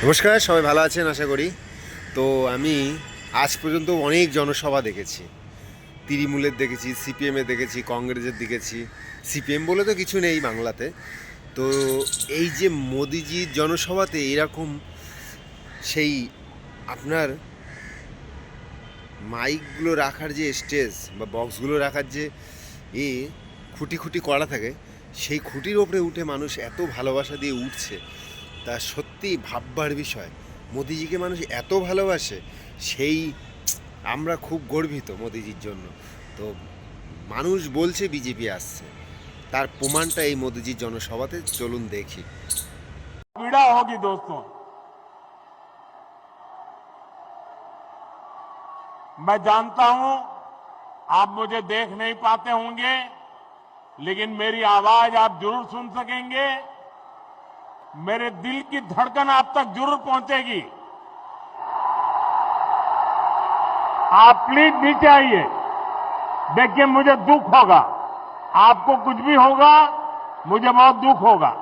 নমস্কার, সবাই ভালো আছেন আশা করি। তো আমি আজ পর্যন্ত অনেক জনসভা দেখেছি। তৃণমূলের দেখেছি, সিপিএমের দেখেছি, কংগ্রেসের দেখেছি। সিপিএম বলে তো কিছু নেই বাংলাতে। তো এই যে মোদিজির জনসভাতে এরকম সেই আপনার মাইকগুলো রাখার যে স্টেজ বা বক্সগুলো রাখার যে এ খুঁটি খুঁটি করা থাকে, সেই খুঁটির ওপরে উঠে মানুষ এত ভালোবাসা দিয়ে উঠছে, তা সত্যি ভাববার বিষয়। মোদিজিকে মানুষ এত ভালোবাসে, সেই আমরা খুব গর্বিত মোদিজির জন্য। তো মানুষ বলছে বিজেপি আসছে, তার প্রমাণটা এই মোদিজির জনসভাতে চলুন দেখি। पीड़ा होगी दोस्तों। मैं जानता हूं आप मुझे देख नहीं पाते होंगे, लेकिन मेरी आवाज आप जरूर सुन सकेंगे। मेरे दिल की धड़कन आप तक जरूर पहुंचेगी। आप प्लीज नीचे आइए। देखिए मुझे दुख होगा, आपको कुछ भी होगा, मुझे बहुत दुख होगा।